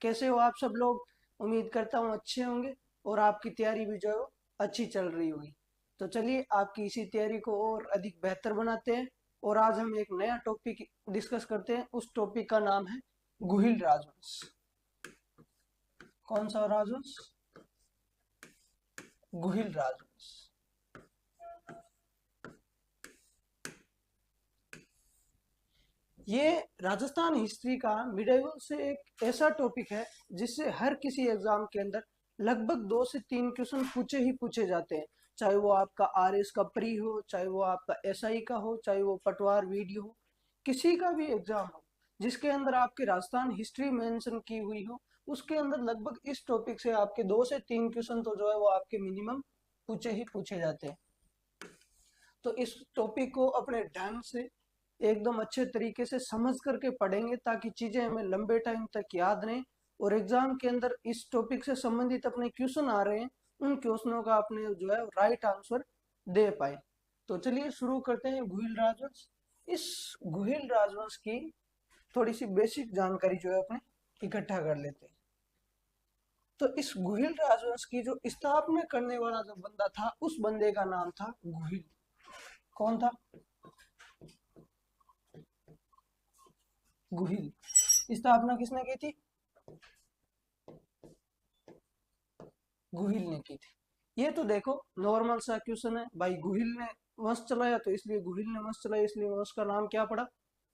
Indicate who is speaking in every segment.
Speaker 1: कैसे हो आप सब लोग? उम्मीद करता हूँ अच्छे होंगे और आपकी तैयारी भी जो है वो अच्छी चल रही होगी। तो चलिए आपकी इसी तैयारी को और अधिक बेहतर बनाते हैं और आज हम एक नया टॉपिक डिस्कस करते हैं। उस टॉपिक का नाम है गुहिल राजवंश। कौन सा राजवंश? गुहिल राजवंश। ये राजस्थान हिस्ट्री का मिडिवल से एक ऐसा टॉपिक है जिससे हर किसी एग्जाम के अंदर लगभग 2 से 3 क्वेश्चन पूछे ही पूछे जाते हैं। चाहे वो आपका आरएस का प्री हो, चाहे वो आपका एसआई का हो, चाहे वो पटवार वीडियो हो, किसी का भी एग्जाम हो जिसके अंदर आपकी राजस्थान हिस्ट्री मेंशन की हुई हो, उसके अंदर लगभग इस टॉपिक से आपके 2 से 3 क्वेश्चन तो जो है वो आपके मिनिमम पूछे ही पूछे जाते हैं। तो इस टॉपिक को अपने ढंग से एकदम अच्छे तरीके से समझ करके पढ़ेंगे ताकि चीजें हमें लंबे टाइम तक याद रहें और एग्जाम के अंदर इस टॉपिक से संबंधित अपने क्वेश्चन आ रहे हैं उन क्वेश्चनों का अपने जो है राइट आंसर दे पाए। तो चलिए शुरू करते हैं गुहिल राजवंश। इस गुहिल राजवंश की थोड़ी सी बेसिक जानकारी जो है अपने इकट्ठा कर लेते हैं। तो इस गुहिल राजवंश की जो स्थापना करने वाला जो बंदा था उस बंदे का नाम था गुहिल। कौन था? गुहिल। स्थापना किसने की थी? गुहिल ने की थी। ये तो देखो नॉर्मल सा क्वेश्चन है भाई, गुहिल ने वंश चलाया तो इसलिए गुहिल ने वंश चलाया, इसलिए वंश का नाम क्या पड़ा?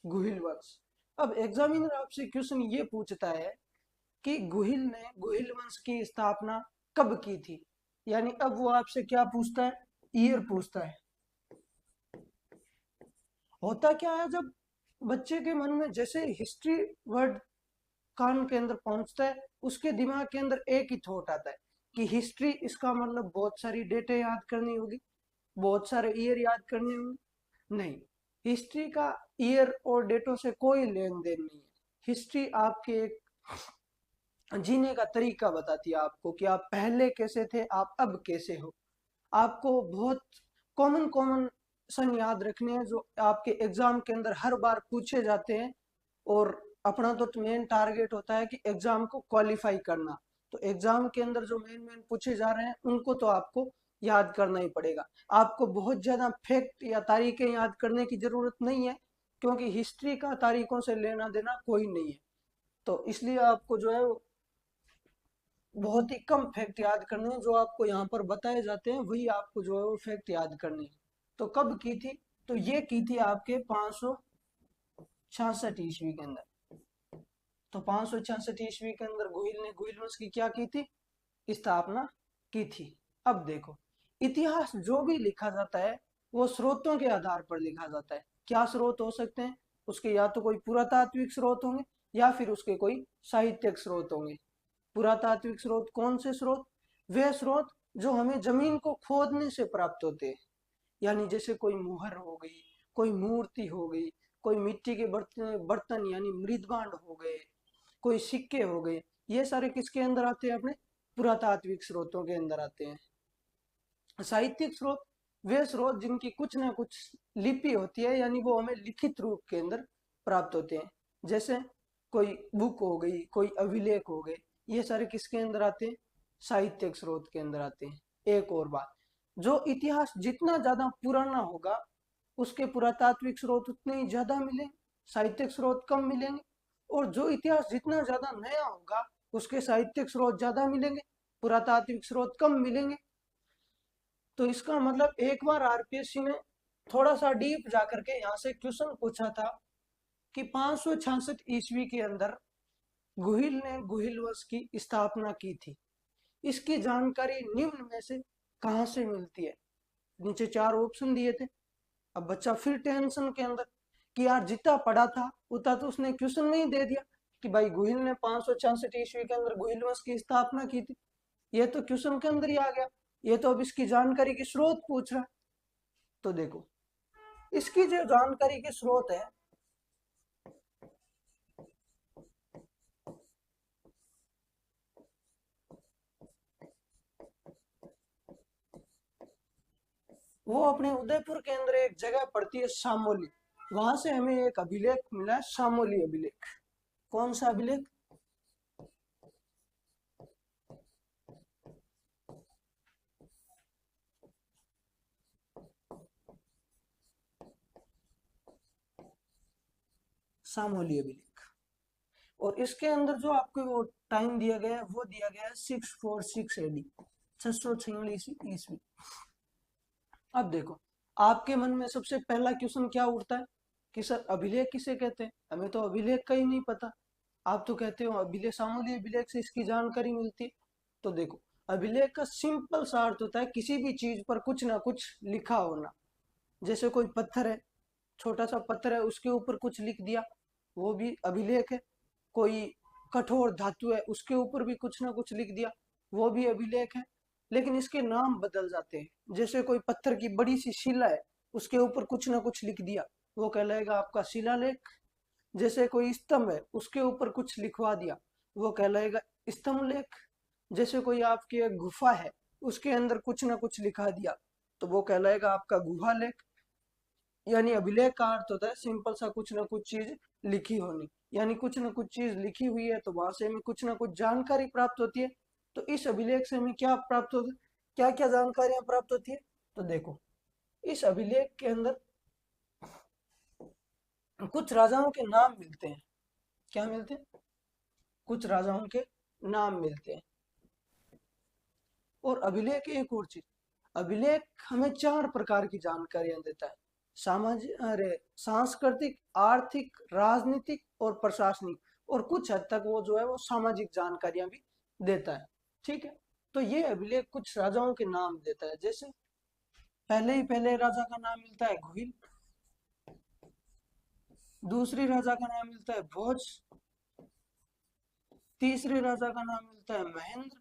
Speaker 1: गुहिल वंश। अब एग्जामिनर आपसे क्वेश्चन ये पूछता है कि गुहिल ने गुहिल वंश की स्थापना कब की थी, यानी अब वो आपसे क्या पूछता है? ईयर पूछता है। होता क्या है, जब बच्चे के मन में जैसे हिस्ट्री वर्ड कान के अंदर पहुंचता है उसके दिमाग के अंदर एक ही थॉट आता है कि हिस्ट्री, इसका मतलब बहुत सारी डेटे याद करनी होगी, बहुत सारे ईयर याद करने होंगे। नहीं, हिस्ट्री का ईयर और डेटों से कोई लेन देन नहीं है। हिस्ट्री आपके एक जीने का तरीका बताती है आपको कि आप पहले कैसे थे, आप अब कैसे हो। आपको बहुत कॉमन कॉमन सन याद रखने हैं जो आपके एग्जाम के अंदर हर बार पूछे जाते हैं और अपना तो मेन टारगेट होता है कि एग्जाम को क्वालिफाई करना। तो एग्जाम के अंदर जो मेन मेन पूछे जा रहे हैं उनको तो आपको याद करना ही पड़ेगा। आपको बहुत ज्यादा फैक्ट या तारीखें याद करने की जरूरत नहीं है क्योंकि हिस्ट्री का तारीखों से लेना देना कोई नहीं है। तो इसलिए आपको जो है बहुत ही कम फैक्ट याद करने हैं, जो आपको यहाँ पर बताए जाते हैं वही आपको जो है वो फैक्ट याद करने हैं। तो कब की थी? तो ये की थी आपके 566 ईस्वी के अंदर। तो 566 ईस्वी के अंदर गुहिल ने गुहिल वंश की क्या की थी? स्थापना की थी। अब देखो, इतिहास जो भी लिखा जाता है वो स्रोतों के आधार पर लिखा जाता है। क्या स्रोत हो सकते हैं उसके? या तो कोई पुरातात्विक स्रोत होंगे या फिर उसके कोई साहित्यिक स्रोत होंगे। पुरातात्विक स्रोत कौन से स्रोत? वे स्रोत जो हमें जमीन को खोदने से प्राप्त होते हैं, यानी जैसे कोई मुहर हो गई, कोई मूर्ति हो गई, कोई मिट्टी के बर्तन बर्तन यानी मृदभांड हो गए, कोई सिक्के हो गए। ये सारे किसके अंदर आते हैं? अपने पुरातात्विक स्रोतों के अंदर आते हैं। साहित्यिक स्रोत वे स्रोत जिनकी कुछ ना कुछ लिपि होती है, यानी वो हमें लिखित रूप के अंदर प्राप्त होते हैं। जैसे कोई बुक हो गई, कोई अभिलेख हो गए, ये सारे किसके अंदर आते हैं? साहित्यिक स्रोत के अंदर आते हैं। एक और बात, जो इतिहास जितना ज्यादा पुराना होगा उसके पुरातात्विक स्रोत उतने ही ज्यादा मिलेंगे, साहित्यिक स्रोत कम मिलेंगे। और जो इतिहास जितना ज्यादा नया होगा उसके साहित्यिक स्रोत ज्यादा मिलेंगे, पुरातात्विक स्रोत कम मिलेंगे। तो इसका मतलब एक बार आरपीएससी ने थोड़ा सा डीप जाकर के यहाँ से क्वेश्चन पूछा था कि 566 ईस्वी के अंदर गुहिल ने गुहिल वंश की स्थापना की थी। इसकी जानकारी निम्न में से कहां से मिलती है? नीचे 4 ऑप्शन दिए थे। अब बच्चा फिर टेंशन के अंदर कि यार जितना पढ़ा था उतना तो उसने क्वेश्चन में ही दे दिया कि भाई गुहिल ने 566 ईस्वी के अंदर गुहिल वंश की स्थापना की थी। ये तो क्वेश्चन के अंदर ही आ गया, ये तो अब इसकी जानकारी की स्रोत पूछ रहा है। तो देखो, इसकी जो जानकारी के स्रोत है वो अपने उदयपुर के अंदर एक जगह पड़ती है शामोली। वहां से हमें एक अभिलेख मिला है, शामोली अभिलेख। कौन सा अभिलेख? सामोली अभिलेख। और इसके अंदर जो आपको वो टाइम दिया गया है वो दिया गया है 646 एडी, 646 ईस्वी। अब देखो, आपके मन में सबसे पहला क्वेश्चन क्या उठता है कि सर अभिलेख किसे कहते हैं, हमें तो अभिलेख का ही नहीं पता। आप तो कहते हो अभिलेख, सामूहिक अभिलेख से इसकी जानकारी मिलती है। तो देखो, अभिलेख का सिंपल सा अर्थ होता है किसी भी चीज पर कुछ ना कुछ लिखा होना। जैसे कोई पत्थर है, छोटा सा पत्थर है, उसके ऊपर कुछ लिख दिया, वो भी अभिलेख है। कोई कठोर धातु है, उसके ऊपर भी कुछ ना कुछ लिख दिया, वो भी अभिलेख है। लेकिन इसके नाम बदल जाते हैं। जैसे कोई पत्थर की बड़ी सी शिला है, उसके ऊपर कुछ ना कुछ लिख दिया, वो कहलाएगा आपका शिलालेख। जैसे कोई स्तंभ है, उसके ऊपर कुछ लिखवा दिया, वो कहलाएगा स्तंभ लेख। जैसे कोई आपकी एक गुफा है, उसके अंदर कुछ ना कुछ लिखा दिया, तो वो कहलाएगा आपका गुहा लेख। यानी अभिलेख का अर्थ होता है सिंपल सा कुछ ना कुछ चीज लिखी होनी। यानी कुछ ना कुछ चीज लिखी हुई है तो वहां से हमें कुछ ना कुछ जानकारी प्राप्त होती है। तो इस अभिलेख से हमें क्या प्राप्त होता है, क्या क्या जानकारियां प्राप्त होती है। तो देखो, इस अभिलेख के अंदर कुछ राजाओं के नाम मिलते हैं। क्या मिलते हैं? कुछ राजाओं के नाम मिलते हैं। और अभिलेख एक और चीज, अभिलेख हमें 4 प्रकार की जानकारियां देता है। सामाजिक, अरे सांस्कृतिक, आर्थिक, राजनीतिक और प्रशासनिक। और कुछ हद तक वो जो है वो सामाजिक जानकारियां भी देता है। ठीक है, तो ये अभिलेख कुछ राजाओं के नाम देता है। जैसे पहले राजा का नाम मिलता है घुइल, दूसरे राजा का नाम मिलता है भोज, तीसरे राजा का नाम मिलता है महेंद्र,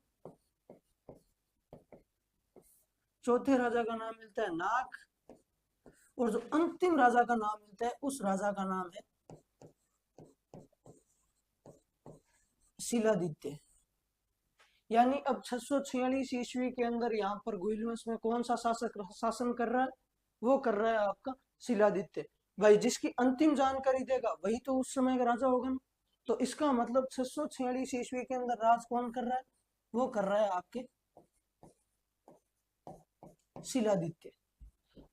Speaker 1: चौथे राजा का नाम मिलता है नाग, और जो अंतिम राजा का नाम मिलता है उस राजा का नाम है शिलादित्य। यानी अब 646 ईस्वी के अंदर यहाँ पर घुइल वंश में कौन सा शासक शासन कर रहा है, वो कर रहा है आपका शिलादित्य। भाई जिसकी अंतिम जानकारी देगा वही तो उस समय का राजा होगा ना। तो इसका मतलब 646 ईस्वी के अंदर राज कौन कर रहा है, वो कर रहा है आपके शिलादित्य।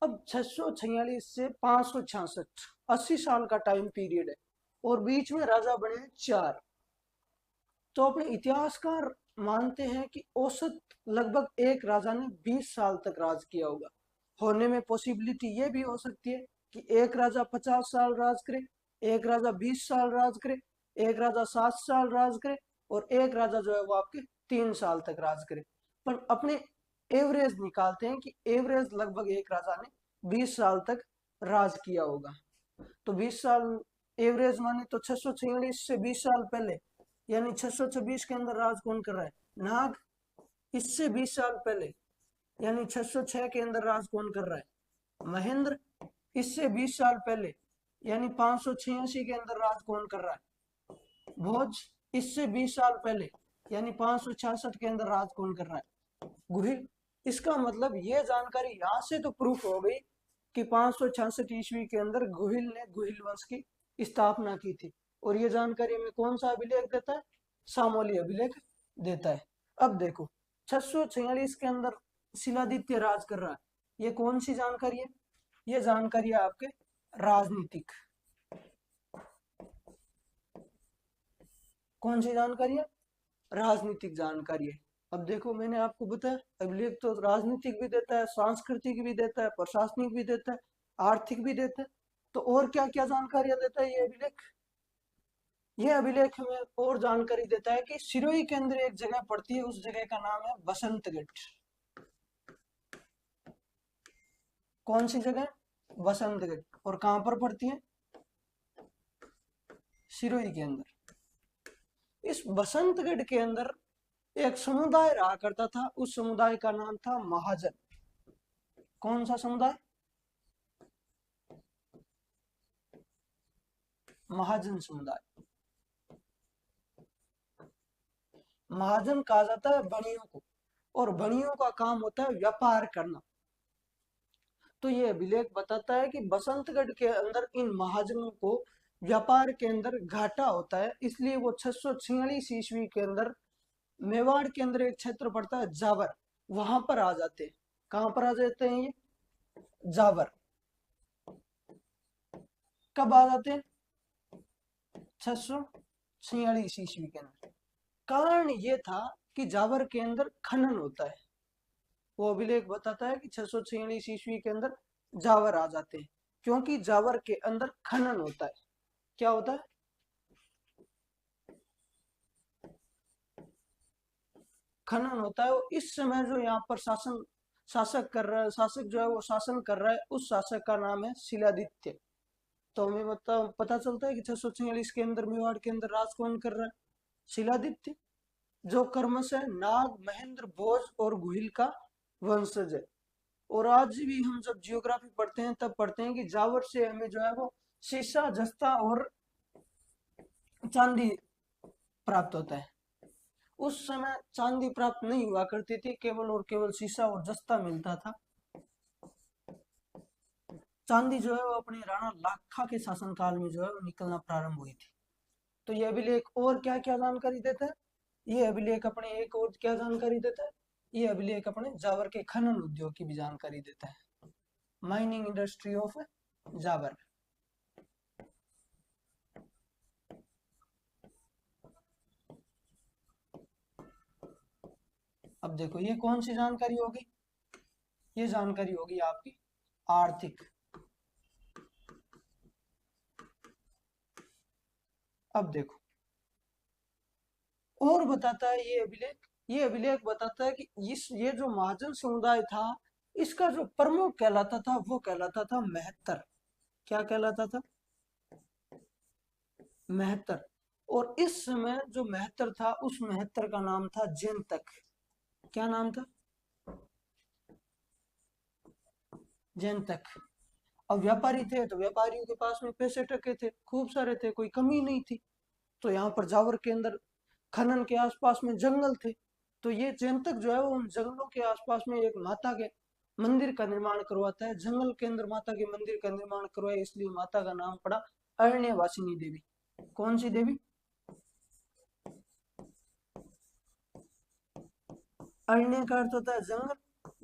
Speaker 1: अब 646 से 566, 80 साल का टाइम पीरियड है। और बीच में राजा बने हैं 4। तो अपने इतिहासकार मानते हैं कि औसत लगभग एक राजा ने 20 साल तक राज किया होगा। होने में पॉसिबिलिटी ये भी हो सकती है कि एक राजा 50 साल राज करे, एक राजा 20 साल राज करे, एक राजा 7 साल राज करे, और एक राजा जो है वो आपके 3 साल तक राज करे। पर अपने एवरेज निकालते हैं कि एवरेज लगभग एक राजा ने 20 साल तक राज किया होगा। तो 20 साल एवरेज माने तो 646 से 20 साल पहले, यानी 626 के अंदर राज कौन कर रहा है, नाग। इससे 20 साल पहले यानी 606 के अंदर राज कौन कर रहा है, महेंद्र। इससे 20 साल पहले यानी 586 के अंदर राज कौन कर रहा है, भोज। इससे 20 साल पहले यानी 566 के अंदर राज कौन कर रहा है, गुहिल। इसका मतलब ये जानकारी यहां से तो प्रूफ हो गई कि 566 ईस्वी के अंदर गुहिल ने गुहिल वंश की स्थापना की थी। और ये जानकारी हमें कौन सा अभिलेख देता है, सामोली अभिलेख देता है। अब देखो, 646 के अंदर शिलादित्य राज कर रहा है, ये कौन सी जानकारी है, ये जानकारी है आपके राजनीतिक। कौन सी जानकारी है, राजनीतिक जानकारी है। अब देखो, मैंने आपको बताया अभिलेख तो राजनीतिक भी देता है, सांस्कृतिक भी देता है, प्रशासनिक भी देता है, आर्थिक भी देता है। तो और क्या क्या जानकारियां देता है ये अभिलेख, ये अभिलेख हमें और जानकारी देता है कि सिरोही के अंदर एक जगह पड़ती है, उस जगह का नाम है बसंतगढ़। कौन सी जगह, बसंतगढ़। और कहां पर पड़ती है, सिरोही के अंदर। इस बसंतगढ़ के अंदर एक समुदाय रहा करता था, उस समुदाय का नाम था महाजन। कौन सा समुदाय, महाजन समुदाय। महाजन कहा जाता है बनियों को, और बनियों का काम होता है व्यापार करना। तो ये अभिलेख बताता है कि बसंतगढ़ के अंदर इन महाजनों को व्यापार के अंदर घाटा होता है, इसलिए वो 646 ईस्वी के अंदर मेवाड़ के अंदर एक क्षेत्र पड़ता है जावर, वहां पर आ जाते हैं। कहां पर आ जाते हैं ये, जावर। कब आ जाते हैं, 646 ईस्वी के अंदर। कारण ये था कि जावर के अंदर खनन होता है। वो अभिलेख बताता है कि 646 ईस्वी के अंदर जावर आ जाते हैं, क्योंकि जावर के अंदर खनन होता है। क्या होता है? खनन होता है। और इस समय जो यहाँ पर शासक कर रहा है, शासक जो है वो शासन कर रहा है, उस शासक का नाम है शिलादित्य। तो हमें पता चलता है कि 646 के अंदर मेवाड़ के अंदर राज कौन कर रहा है? शिलादित्य, जो क्रमशः नाग, महेंद्र, भोज और गुहिल का वंशज है। और आज भी हम जब जियोग्राफी पढ़ते हैं तब पढ़ते हैं कि जावर से हमें जो है वो सीसा, जस्ता और चांदी प्राप्त होता है। उस समय चांदी प्राप्त नहीं हुआ करती थी, केवल और केवल सीसा और जस्ता मिलता था। चांदी जो है वो अपने राणा लाखा के शासनकाल में जो है वो निकलना प्रारंभ हुई थी। तो यह अभिलेख और क्या क्या जानकारी देता है? ये अभिलेख अपने एक और क्या जानकारी देता है? ये अभिलेख अपने जावर के खनन उद्योग की भी जानकारी देता है। Mining industry of Zawar. अब देखो ये कौन सी जानकारी होगी? ये जानकारी होगी आपकी आर्थिक। अब देखो और बताता है ये अभिलेख बताता है कि ये जो महाजन समुदाय था, इसका जो प्रमुख कहलाता था वो कहलाता था महत्तर। क्या कहलाता था? महत्तर। और इस समय जो महत्तर था, उस महत्तर का नाम था जैनतक। क्या नाम था? जैनतक। अब व्यापारी थे तो व्यापारियों के पास में पैसे टके थे, खूब सारे थे, कोई कमी नहीं थी। तो यहाँ पर जावर के अंदर खनन के आसपास में जंगल थे। तो ये जैनतक जो है वो उन जंगलों के आसपास में एक माता के मंदिर का निर्माण करवाता है। जंगल के अंदर माता के मंदिर का निर्माण करवाया, इसलिए माता का नाम पड़ा अरण्यवासिनी देवी। कौन सी देवी? अरण्य का अर्थ होता है जंगल।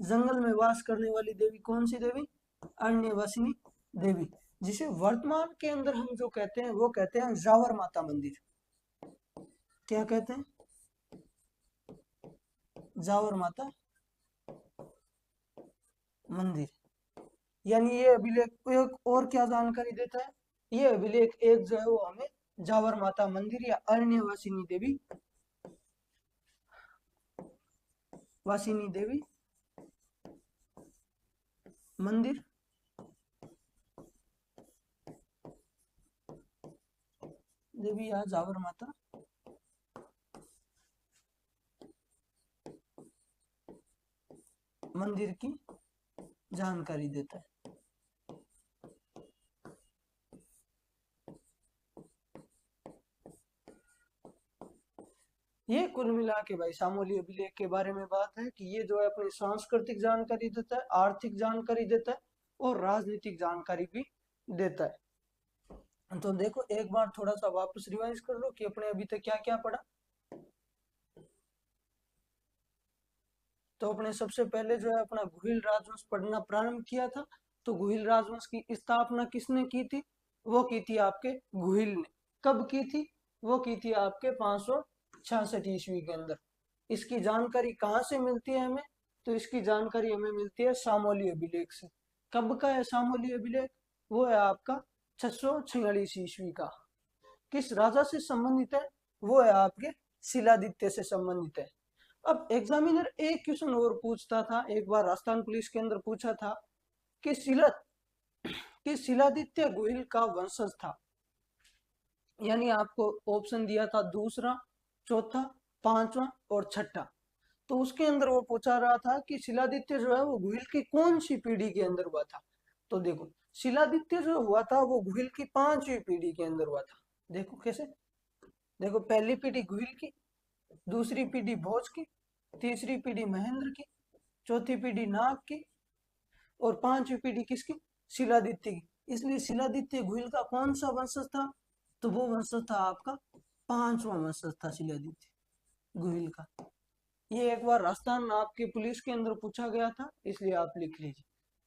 Speaker 1: जंगल में वास करने वाली देवी कौन सी देवी? अरण्यवासिनी देवी, जिसे वर्तमान के अंदर हम जो कहते हैं वो कहते हैं जावर माता मंदिर। क्या कहते हैं? जावर माता मंदिर। यानी ये अभिलेख एक और क्या जानकारी देता है? ये अभिलेख एक जो है वो हमें जावर माता मंदिर या अरण्यवासिनी देवी, वासिनी देवी मंदिर, देवी या जावर माता मंदिर की जानकारी देता है। ये कुल मिला के भाई सामोली अभिलेख के बारे में बात है कि ये जो है अपनी सांस्कृतिक जानकारी देता है, आर्थिक जानकारी देता है और राजनीतिक जानकारी भी देता है। तो देखो एक बार थोड़ा सा वापस रिवाइज कर लो कि अपने अभी तक क्या क्या पढ़ा। तो अपने सबसे पहले जो है अपना गुहिल राजवंश पढ़ना प्रारंभ किया था। तो गुहिल राजवंश की स्थापना किसने की थी? वो की थी आपके गुहिल ने। कब की थी? वो की थी आपके 566 ईस्वी के अंदर। इसकी जानकारी कहाँ से मिलती है हमें? तो इसकी जानकारी हमें मिलती है सामोली अभिलेख से। कब का है सामोली अभिलेख? वो है आपका 646 ईस्वी का। किस राजा से संबंधित है? वो है आपके शिलादित्य से संबंधित है। अब एग्जामिनर एक क्वेश्चन और पूछता था, एक बार राजस्थान पुलिस के अंदर पूछा था कि शिलादित्य गोहिल का वंशज था। यानी आपको ऑप्शन दिया था दूसरा, चौथा, पांचवा और छठा। तो उसके अंदर वो पूछा रहा था कि शिलादित्य जो है वो गुहिल की कौन सी पीढ़ी के अंदर हुआ था। तो देखो शिलादित्य जो हुआ था वो गुहिल की 5वीं पीढ़ी के अंदर हुआ था। देखो कैसे? देखो पहली पीढ़ी गुहिल की, दूसरी पीढ़ी भोज की, तीसरी पीढ़ी महेंद्र की, चौथी पीढ़ी नाग की और 5वीं पीढ़ी किसकी? शिलादित्य की। इसलिए शिलादित्य गुहिल का कौन सा वंशज था? तो वो वंशज था आपका 5वां वंशज था शिलादित्य गुहिल का। ये एक बार राजस्थान आपके पुलिस के अंदर पूछा गया था, इसलिए आप लिख लीजिए।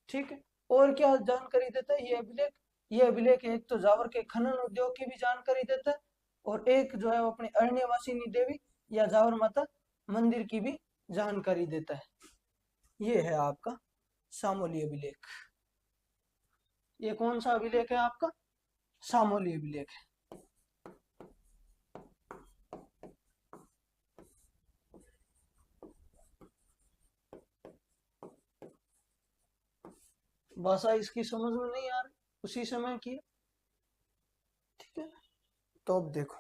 Speaker 1: ठीक है। और क्या जानकारी देता है ये अभिलेख? ये अभिलेख एक तो जावर के खनन उद्योग की भी जानकारी देता है और एक जो है वो अपनी अरण्यवासिनी देवी या जावर माता मंदिर की भी जानकारी देता है। ये है आपका सामोली अभिलेख। ये कौन सा अभिलेख है आपका? सामोली अभिलेख है। भाषा इसकी समझ में नहीं आ रही, उसी समय की है। ठीक है, तो अब देखो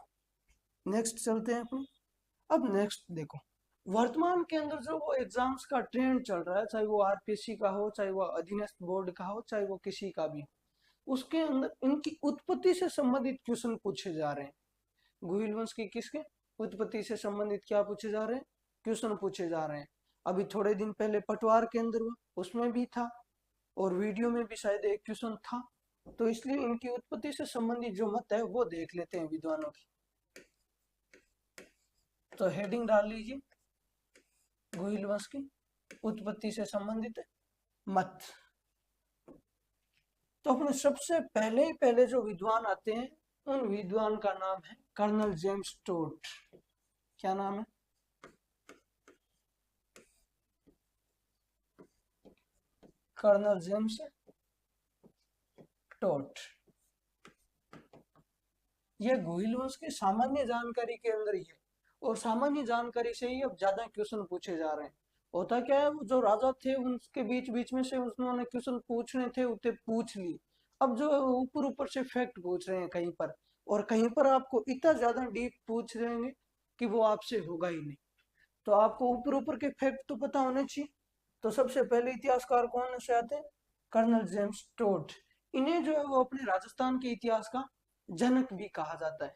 Speaker 1: नेक्स्ट चलते हैं अपने। अब नेक्स्ट देखो, वर्तमान के अंदर जो वो एग्जाम्स का ट्रेंड चल रहा है, चाहे वो आरपीएससी का हो, चाहे वो अधीनस्थ बोर्ड का हो, चाहे वो किसी का भी हो, उसके अंदर इनकी उत्पत्ति से संबंधित क्वेश्चन पूछे जा रहे हैं। गुहिल वंश की किसके उत्पत्ति से संबंधित क्या पूछे जा रहे हैं? क्वेश्चन पूछे जा रहे हैं। अभी थोड़े दिन पहले पटवार के अंदर हुआ, उसमें भी था, और वीडियो में भी शायद एक क्वेश्चन था। तो इसलिए इनकी उत्पत्ति से संबंधित जो मत है वो देख लेते हैं विद्वानों की। तो हेडिंग डाल लीजिए, गुहिल वंश की उत्पत्ति से संबंधित मत। तो अपने सबसे पहले जो विद्वान आते हैं, उन विद्वान का नाम है कर्नल जेम्स टोट। क्या नाम है? कर्नल जेम्स टोट। यह गुहिल वंश की सामान्य जानकारी के अंदर ही है, और सामान्य जानकारी से ही अब ज्यादा क्वेश्चन पूछे जा रहे हैं। होता क्या है, वो जो राजा थे उनके बीच बीच में से उन्होंने क्वेश्चन पूछने थे उतने पूछ लिए। अब जो ऊपर ऊपर से फैक्ट पूछ रहे हैं कहीं पर, और कहीं पर आपको इतना ज्यादा डीप पूछ देंगे कि वो आपसे होगा ही नहीं। तो आपको ऊपर ऊपर के फैक्ट तो पता होने चाहिए। तो सबसे पहले इतिहासकार कौन से आते हैं? कर्नल जेम्स टोट। इन्हें जो है वो अपने राजस्थान के इतिहास का जनक भी कहा जाता है।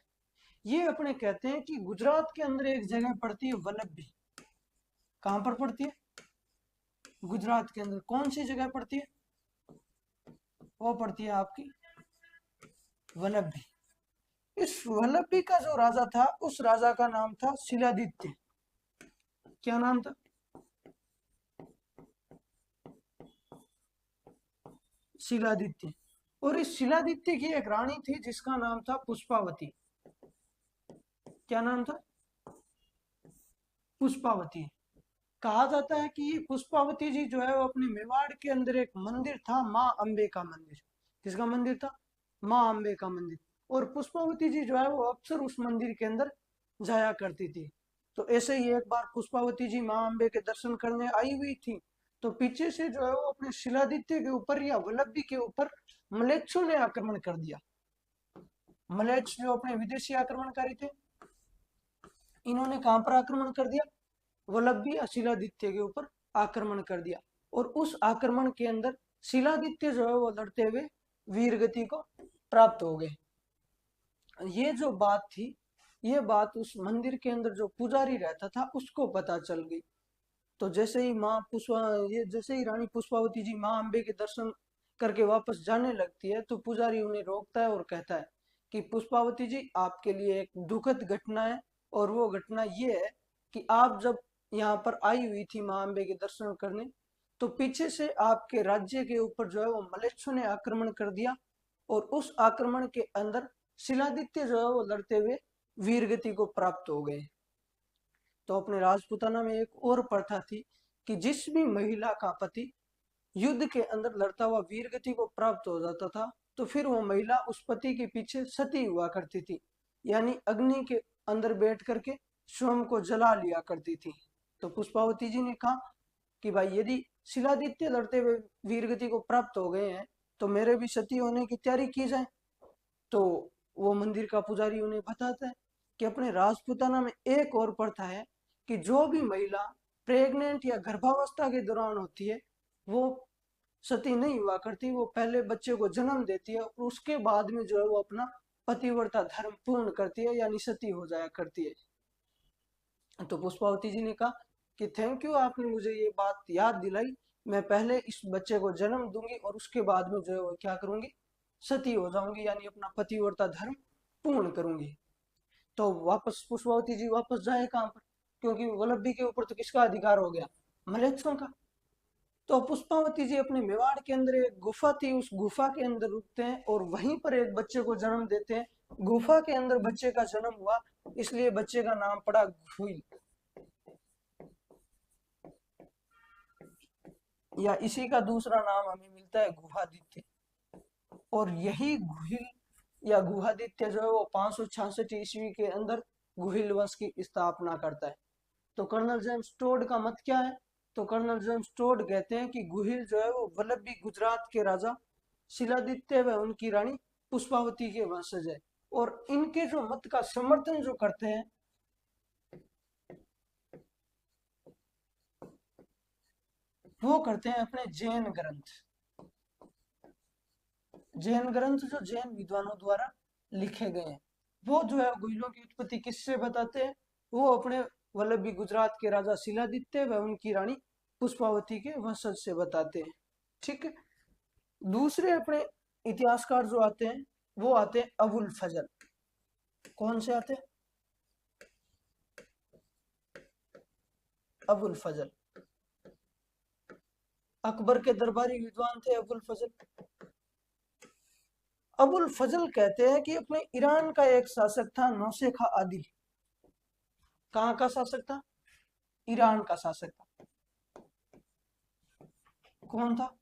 Speaker 1: ये अपने कहते हैं कि गुजरात के अंदर एक जगह पड़ती है वल्लभी। कहां पर पड़ती है? गुजरात के अंदर। कौन सी जगह पड़ती है? वो पड़ती है आपकी वल्लभी। इस वल्लभी का जो राजा था, उस राजा का नाम था शिलादित्य। क्या नाम था? शिलादित्य। और इस शिलादित्य की एक रानी थी जिसका नाम था पुष्पावती। क्या नाम था? पुष्पावती। कहा जाता है कि ये पुष्पावती जी जो है वो अपने मेवाड़ के अंदर एक मंदिर था, माँ अम्बे का मंदिर। किसका मंदिर था? माँ अम्बे का मंदिर। और पुष्पावती जी जो है वो अक्सर उस मंदिर के अंदर जाया करती थी। तो ऐसे ही एक बार पुष्पावती जी माँ अम्बे के दर्शन करने आई हुई थी, तो पीछे से जो है वो अपने शिलादित्य के ऊपर या वल्लभी के ऊपर मलेच्छों ने आक्रमण कर दिया। मलेच्छ जो अपने विदेशी आक्रमणकारी थे, इन्होंने कहां पर आक्रमण कर दिया? वल्लभी या शिलादित्य के ऊपर आक्रमण कर दिया। और उस आक्रमण के अंदर शिलादित्य जो है वो लड़ते हुए वीर गति को प्राप्त हो गए। ये जो बात थी, ये बात उस मंदिर के अंदर जो पुजारी रहता था उसको पता चल गई। तो जैसे ही जैसे ही रानी पुष्पावती जी माँ अम्बे के दर्शन करके वापस जाने लगती है, तो पुजारी उन्हें रोकता है और कहता है कि पुष्पावती जी, आपके लिए एक दुखद घटना है। और वो घटना ये है कि आप जब यहाँ पर आई हुई थी माँ अम्बे के दर्शन करने, तो पीछे से आपके राज्य के ऊपर जो है वो मलेच्छों ने आक्रमण कर दिया, और उस आक्रमण के अंदर शिलादित्य जो है वो लड़ते हुए वीरगति को प्राप्त हो गए। तो अपने राजपूताना में एक और प्रथा थी कि जिस भी महिला का पति युद्ध के अंदर लड़ता हुआ वीरगति को प्राप्त हो जाता था, तो फिर वो महिला उस पति के पीछे सती हुआ करती थी, यानी अग्नि के अंदर बैठ करके स्वयं को जला लिया करती थी। तो पुष्पावती जी ने कहा कि भाई, यदि शिलादित्य लड़ते हुए वीरगति को प्राप्त हो गए हैं, तो मेरे भी सती होने की तैयारी की जाए। तो वो मंदिर का पुजारी उन्हें बताता है कि अपने राजपूताना में एक और प्रथा है कि जो भी महिला प्रेग्नेंट या गर्भावस्था के दौरान होती है, वो सती नहीं हुआ करती। वो पहले बच्चे को जन्म देती है और उसके बाद में जो है वो अपना पतिव्रता धर्म पूर्ण करती है, यानी सती हो जाया करती है। तो पुष्पावती जी ने कहा कि थैंक यू, आपने मुझे ये बात याद दिलाई। मैं पहले इस बच्चे को जन्म दूंगी और उसके बाद में जो है वो क्या करूंगी? सती हो जाऊंगी, यानी अपना पतिव्रता धर्म पूर्ण करूंगी। तो वापस पुष्पावती जी वापस जाए कहां पर? क्योंकि वल्लभी के ऊपर तो किसका अधिकार हो गया? मलेच्छों का। तो पुष्पावती जी अपने मेवाड़ के अंदर एक गुफा थी, उस गुफा के अंदर रुकते हैं और वहीं पर एक बच्चे को जन्म देते हैं, गुफा के अंदर बच्चे का जन्म हुआ, इसलिए बच्चे का नाम पड़ा गुहिल, या इसी का दूसरा नाम हमें मिलता है गुहादित्य। और यही गुहिल या गुहादित्य जो है वो 566 ईस्वी के अंदर गुहिल वंश की स्थापना करता है। तो कर्नल जेम्स टोड का मत क्या है? तो कर्नल जेम्स टोड कहते हैं कि गुहिल जो है वो वल्लभी गुजरात के राजा शिलादित्य व उनकी रानी पुष्पावती के वंशज है। और इनके जो मत का समर्थन जो करते हैं वो करते हैं अपने जैन ग्रंथ। जैन ग्रंथ जो जैन विद्वानों द्वारा लिखे गए हैं, वो जो है गुहिलों की उत्पत्ति किससे बताते हैं? वो अपने वल्लभी गुजरात के राजा शिलादित्य व उनकी रानी पुष्पावती के वंशज से बताते हैं। ठीक है। दूसरे अपने इतिहासकार जो आते हैं वो आते हैं अबुल फजल। कौन से आते हैं? अबुल फजल अकबर के दरबारी विद्वान थे अबुल फजल। अबुल फजल कहते हैं कि अपने ईरान का एक शासक था नौशेखा आदिल। कहाँ का शासक था? ईरान का शासक था। कौन था?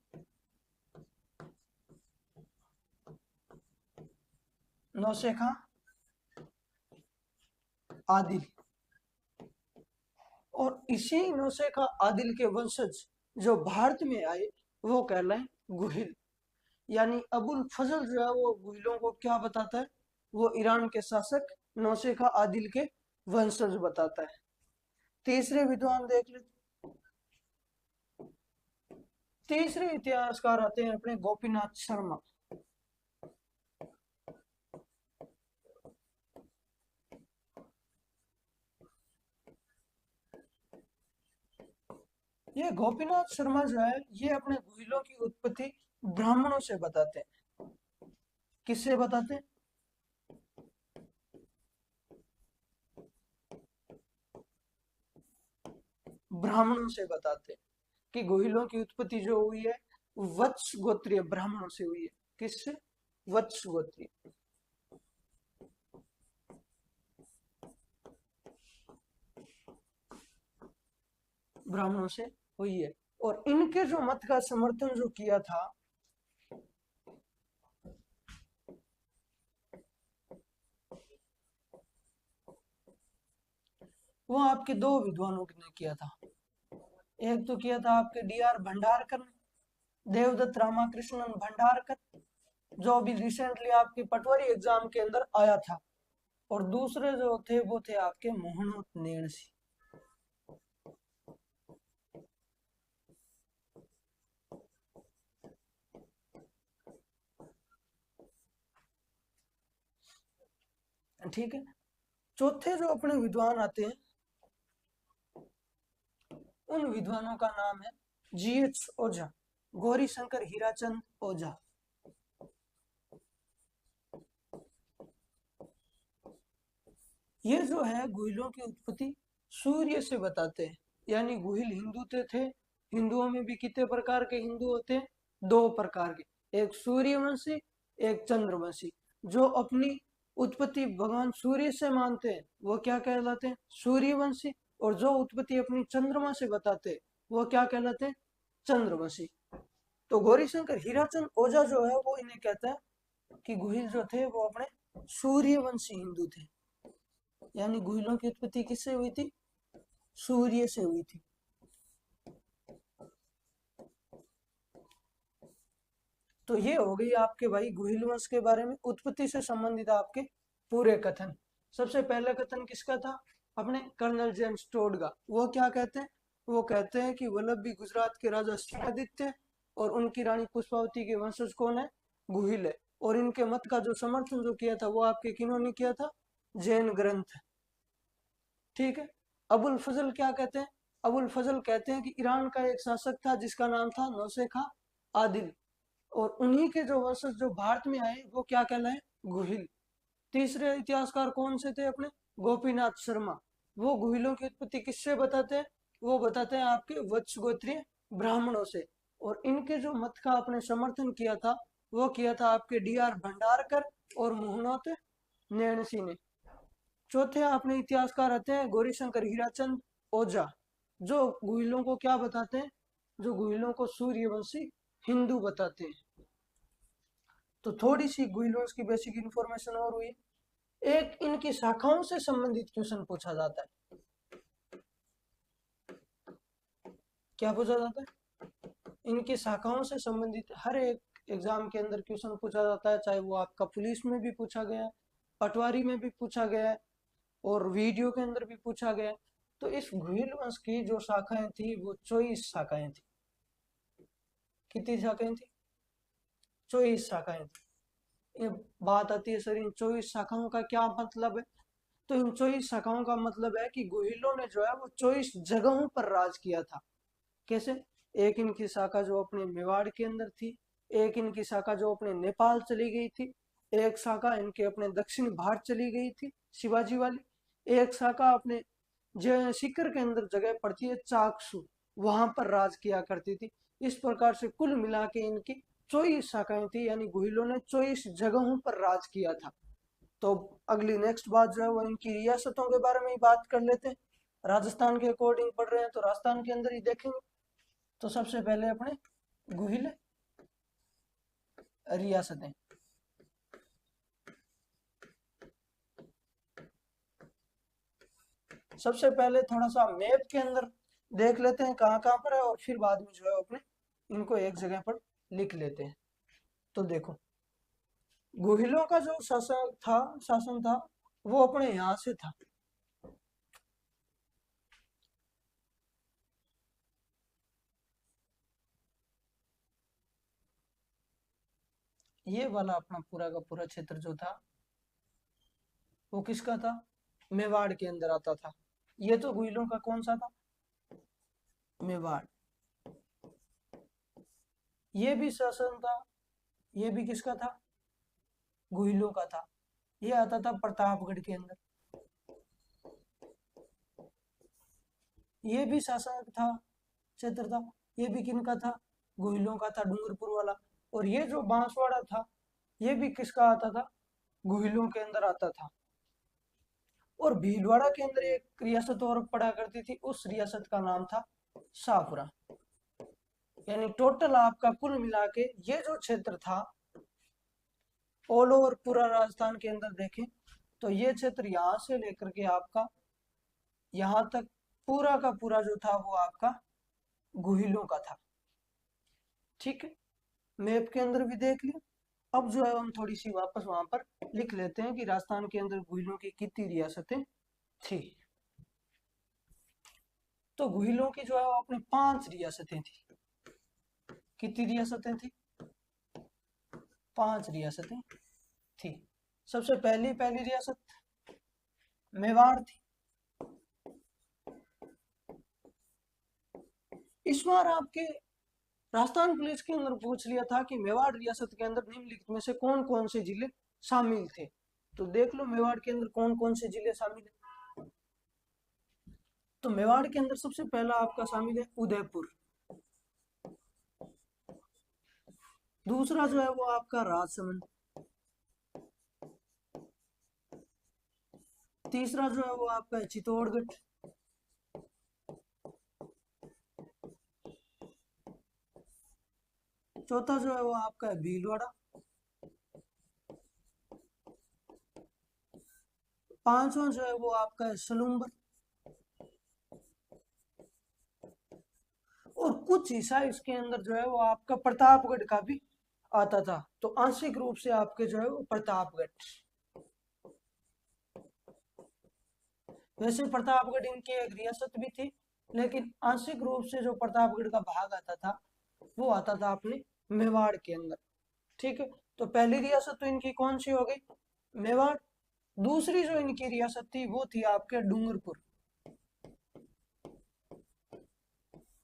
Speaker 1: नौशेखा आदिल। और इसी नौशेखा आदिल के वंशज जो भारत में आए वो कहलाए गुहिल। यानी अबुल फजल जो है वो गुहिलों को क्या बताता है? वो ईरान के शासक नौशेखा आदिल के वंशज बताता है। तीसरे विद्वान देख ले। तीसरे इतिहासकार आते हैं अपने गोपीनाथ शर्मा। ये गोपीनाथ शर्मा जो है ये अपने गुहिलों की उत्पत्ति ब्राह्मणों से बताते हैं। किससे बताते हैं? ब्राह्मणों से बताते हैं कि गुहिलों की उत्पत्ति जो हुई है वत्स गोत्रीय ब्राह्मणों से हुई है। किससे? वत्स गोत्रीय ब्राह्मणों से हुई है। और इनके जो मत का समर्थन जो किया था वो आपके दो विद्वानों ने किया था। एक तो किया था आपके डी.आर. भंडारकर ने, देवदत्त रामाकृष्णन भंडारकर, जो अभी रिसेंटली आपके पटवारी एग्जाम के अंदर आया था। और दूसरे जो थे वो थे आपके मोहनोत नेणसी। ठीक है। चौथे जो अपने विद्वान आते हैं उन विद्वानों का नाम है जी.एच. ओझा, गौरी शंकर हीराचंद ओझा। ये जो है गुहिलों की उत्पत्ति सूर्य से बताते हैं। यानी गुहिल हिंदू थे। हिंदुओं में भी कितने प्रकार के हिंदू होते हैं? दो प्रकार के, एक सूर्यवंशी, एक चंद्रवंशी। जो अपनी उत्पत्ति भगवान सूर्य से मानते हैं वो क्या कहलाते हैं? सूर्यवंशी। और जो उत्पत्ति अपनी चंद्रमा से बताते हैं वो क्या कहलाते हैं? चंद्रवंशी। तो गौरीशंकर हीराचंद ओझा जो है वो इन्हें कहता है कि गुहिल जो थे वो अपने सूर्यवंशी हिंदू थे। यानी गुहिलों की उत्पत्ति किससे हुई थी? सूर्य से हुई थी। तो ये हो गई आपके भाई गुहिल वंश के बारे में उत्पत्ति से संबंधित आपके पूरे कथन। सबसे पहला कथन किसका था? अपने कर्नल जेम्स टोड का। वो क्या कहते हैं? वो कहते हैं कि वल्लभी गुजरात के राजा शिलादित्य और उनकी रानी पुष्पावती के वंशज कौन है? गुहिल है। और इनके मत का जो समर्थन जो किया था वो आपके किन्होंने किया था? जैन ग्रंथ। ठीक है। अबुल फजल क्या कहते हैं? अबुल फजल कहते हैं कि ईरान का एक शासक था जिसका नाम था नौशेखा आदिल, और उन्हीं के जो वंशज जो भारत में आए वो क्या कहलाए? गुहिल। तीसरे इतिहासकार कौन से थे अपने? गोपीनाथ शर्मा। वो गुहिलों की उत्पत्ति किससे बताते हैं? वो बताते हैं आपके वत्स गोत्रीय ब्राह्मणों से। और इनके जो मत का आपने समर्थन किया था वो किया था आपके डी.आर. भंडारकर और मोहनोत नैणसी ने। चौथे अपने इतिहासकार आते हैं गौरीशंकर हीराचंद ओझा, जो गुहिलों को क्या बताते हैं, जो गुहिलों को सूर्यवंशी हिंदू बताते हैं। तो थोड़ी सी गुहिलों की बेसिक इंफॉर्मेशन और हुई। एक इनकी शाखाओं से संबंधित क्वेश्चन पूछा जाता है। क्या पूछा जाता है? इनकी शाखाओं से संबंधित हर एक एग्जाम के अंदर क्वेश्चन पूछा जाता है, चाहे वो आपका पुलिस में भी पूछा गया है, पटवारी में भी पूछा गया है, और वीडियो के अंदर भी पूछा गया। तो इस गुहिल वंश की जो शाखाएं थी वो 24 शाखाएं थी। कितनी शाखाएं थी? 24 शाखाएं थी। ये बात आती है सर इन 24 शाखाओं का क्या मतलब है? तो इन 24 शाखाओं का मतलब है कि गुहिलों ने जो है वो 24 जगहों पर राज किया था। कैसे? एक इनकी शाखा जो अपने मेवाड़ के अंदर थी, एक इनकी शाखा जो अपने नेपाल चली गई थी, एक शाखा इनके अपने दक्षिण भारत चली गई थी शिवाजी वाली, एक शाखा अपने जो सीकर के अंदर जगह पड़ती है चाकसू, वहां पर राज किया करती थी। इस प्रकार से कुल मिला के इनकी 24 शाखाएं थी, यानी गुहिलों ने 24 जगहों पर राज किया था। तो अगली नेक्स्ट बात जो है वो इनकी रियासतों के बारे में ही बात कर लेते हैं। राजस्थान के अकॉर्डिंग पढ़ रहे हैं तो राजस्थान के अंदर ही देखेंगे। तो सबसे पहले अपने गुहिल रियासतें। सबसे पहले थोड़ा सा मैप के अंदर देख लेते हैं कहाँ कहाँ पर है, और फिर बाद में जो है अपने इनको एक जगह पर लिख लेते हैं। तो देखो, गुहिलों का जो शासन था वो अपने यहां से था। ये वाला अपना पूरा का पूरा क्षेत्र जो था वो किसका था? मेवाड़ के अंदर आता था। ये तो गुहिलों का कौन सा था? मेवाड़। ये भी शासन था, ये भी किसका था? गुहिलों का था। ये आता था प्रतापगढ़ के अंदर। ये भी शासन था, क्षेत्र था। ये भी किनका था? गुहिलों का था, डूंगरपुर वाला। और ये जो बांसवाड़ा था ये भी किसका आता था? गुहिलों के अंदर आता था। और भीलवाड़ा के अंदर एक रियासत और पड़ा करती थी, उस रियासत का नाम था शाहपुरा। यानी टोटल आपका कुल मिला के ये जो क्षेत्र था ऑल ओवर पूरा राजस्थान के अंदर देखें तो ये क्षेत्र यहां से लेकर के आपका यहां तक पूरा का पूरा जो था वो आपका गुहिलों का था। ठीक है, मैप के अंदर भी देख लिया। अब जो है हम थोड़ी सी वापस वहां पर लिख लेते हैं कि राजस्थान के अंदर गुहिलों की कितनी रियासतें थी। तो गुहिलों की जो है वो अपनी 5 रियासतें थी। कितनी रियासतें थी? 5 रियासतें थी। सबसे पहली पहली रियासत मेवाड़ थी। इस बार आपके राजस्थान पुलिस के अंदर पूछ लिया था कि मेवाड़ रियासत के अंदर निम्नलिखित में से कौन कौन से जिले शामिल थे। तो देख लो मेवाड़ के अंदर कौन कौन से जिले शामिल है। तो मेवाड़ के अंदर सबसे पहला आपका शामिल है उदयपुर। दूसरा जो है वो आपका राजसमंद। तीसरा जो है वो आपका चित्तौड़गढ़। चौथा जो है वो आपका है भीलवाड़ा। पांचवा जो है वो आपका है सलूम्बर। और कुछ हिस्सा इसके अंदर जो है वो आपका प्रतापगढ़ का भी आता था। तो आंशिक रूप से आपके जो है वो प्रतापगढ़। वैसे प्रतापगढ़ इनकी एक रियासत भी थी, लेकिन आंशिक रूप से जो प्रतापगढ़ का भाग आता था वो आता था अपने मेवाड़ के अंदर। ठीक है, तो पहली रियासत तो इनकी कौन सी हो गई? मेवाड़। दूसरी जो इनकी रियासत थी वो थी आपके डूंगरपुर।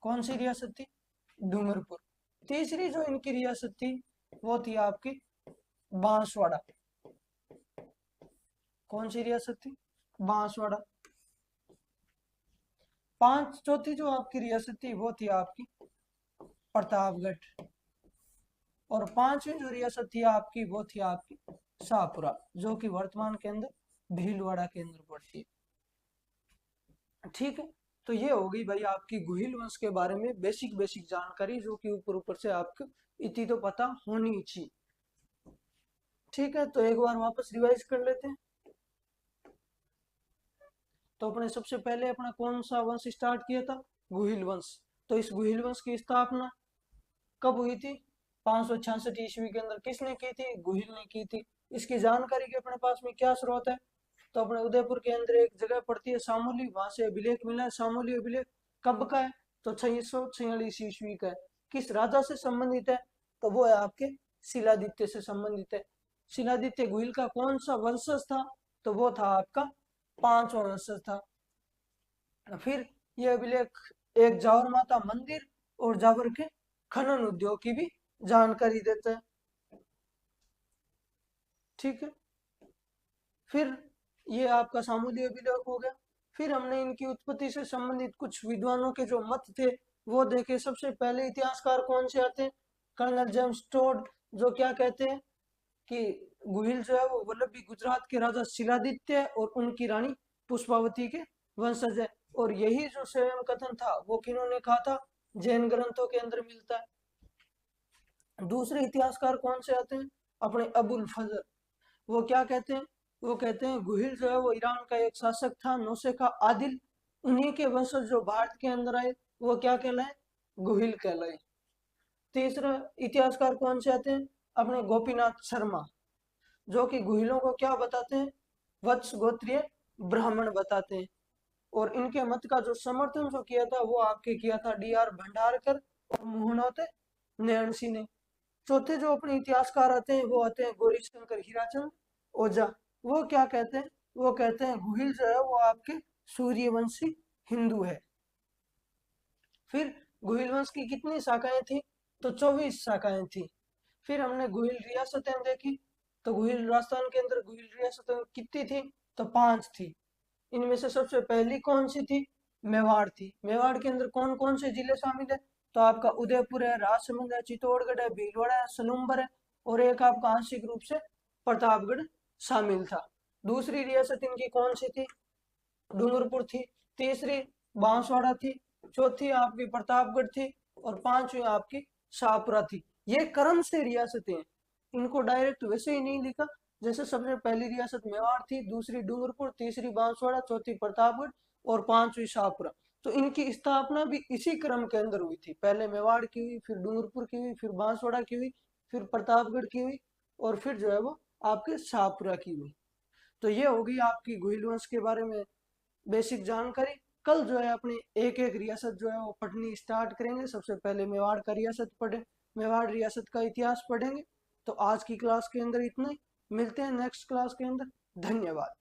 Speaker 1: कौन सी रियासत थी? डूंगरपुर। तीसरी जो इनकी रियासत थी वो थी आपकी बांसवाड़ा। कौन सी रियासत थी? बांसवाड़ा। चौथी जो आपकी रियासत थी वो थी आपकी प्रतापगढ़। और पांचवी जो रियासत थी आपकी वो थी आपकी शाहपुरा, जो कि वर्तमान के अंदर भीलवाड़ा के अंदर पड़ती है। ठीक है, तो ये हो गई भाई आपकी गुहिल वंश के बारे में बेसिक बेसिक जानकारी, जो कि ऊपर ऊपर से आपको इतनी तो पता होनी चाहिए। ठीक है, तो एक बार वापस रिवाइज कर लेते हैं। तो अपने सबसे पहले अपना कौन सा वंश स्टार्ट किया था? गुहिल वंश। तो इस गुहिल वंश की स्थापना कब हुई थी? 566 ईस्वी के अंदर किसने की थी? गुहिल ने की थी। इसकी जानकारी के अपने पास में क्या स्रोत है? तो अपने उदयपुर के अंदर एक जगह पड़ती है सामोली, वहां से अभिलेख मिला है। सामोली अभिलेख कब का है? तो 646 ईस्वी का है। किस राजा से संबंधित है? तो वो है आपके शिलादित्य से संबंधित है। शिलादित्य गुहिल का कौन सा वंशज था? तो वो था आपका पांचवा वंशज था। फिर यह अभिलेख एक जावर माता मंदिर और जावर के खनन उद्योग की भी जानकारी देता है। ठीक है, फिर ये आपका सामूहिक अभिलेख हो गया। फिर हमने इनकी उत्पत्ति से संबंधित कुछ विद्वानों के जो मत थे वो देखे। सबसे पहले इतिहासकार कौन से आते हैं? कर्नल जेम्स टोड, जो क्या कहते हैं कि गुहिल जो है वो वल्लभी गुजरात के राजा शिलादित्य और उनकी रानी पुष्पावती के वंशज है। और यही जो स्वयं कथन था वो किन्होंने कहा था? जैन ग्रंथों के अंदर मिलता है। दूसरे इतिहासकार कौन से आते हैं? अपने अबुल फजल। वो क्या कहते हैं? वो कहते हैं गुहिल जो है वो ईरान का एक शासक था, नौशेखा आदिल। उन्हीं के वंशज जो भारत के अंदर आए वो क्या कहलाए? गुहिल कहलाए। तीसरा इतिहासकार कौन से आते हैं? अपने गोपीनाथ शर्मा, जो कि गुहिलों को क्या बताते हैं? वत्स गोत्रीय ब्राह्मण बताते हैं। और इनके मत का जो समर्थन जो किया था वो आपके किया था D.R. भंडारकर और मोहनोते नैणसी ने। चौथे जो अपने इतिहासकार आते हैं वो आते हैं गौरी शंकर हीराचंद ओझा। वो क्या कहते हैं? वो कहते हैं गुहिल जो है वो आपके सूर्यवंशी हिंदू है। फिर गुहिल वंश की कितनी शाखाएं थी? तो 24 शाखाएं थी। फिर हमने गुहिल रियासतें देखी। तो गुहिल राजस्थान के अंदर गुहिल रियासतें कितनी थी? तो 5 थी। इनमें से सबसे पहली कौन सी थी? मेवाड़ थी। मेवाड़ के अंदर कौन कौन से जिले शामिल है? तो आपका उदयपुर है, राजसमंद है, चित्तौड़गढ़ है, भीलवाड़ा है, सलूम्बर है, और एक आपका आंशिक रूप से प्रतापगढ़ शामिल था। दूसरी रियासत इनकी कौन सी थी? डूंगरपुर थी। तीसरी बांसवाड़ा थी। चौथी आपकी प्रतापगढ़ थी। और पांचवी आपकी शाहपुरा थी। ये क्रम से रियासतें हैं, इनको डायरेक्ट वैसे ही नहीं लिखा। जैसे सबसे पहली रियासत मेवाड़ थी, दूसरी डूंगरपुर, तीसरी बांसवाड़ा, चौथी प्रतापगढ़ और पांचवी शाहपुरा। तो इनकी स्थापना भी इसी क्रम के अंदर हुई थी। पहले मेवाड़ की हुई, फिर डूंगरपुर की हुई, फिर बांसवाड़ा की हुई, फिर प्रतापगढ़ की हुई, और फिर जो है वो आपके शाहपुरा की हुई। तो ये होगी आपकी गुहिल वंश के बारे में बेसिक जानकारी। कल जो है अपनी एक एक रियासत जो है वो पढ़नी स्टार्ट करेंगे। सबसे पहले मेवाड़ का रियासत पढ़े, मेवाड़ रियासत का इतिहास पढ़ेंगे। तो आज की क्लास के अंदर इतना ही। मिलते हैं नेक्स्ट क्लास के अंदर। धन्यवाद।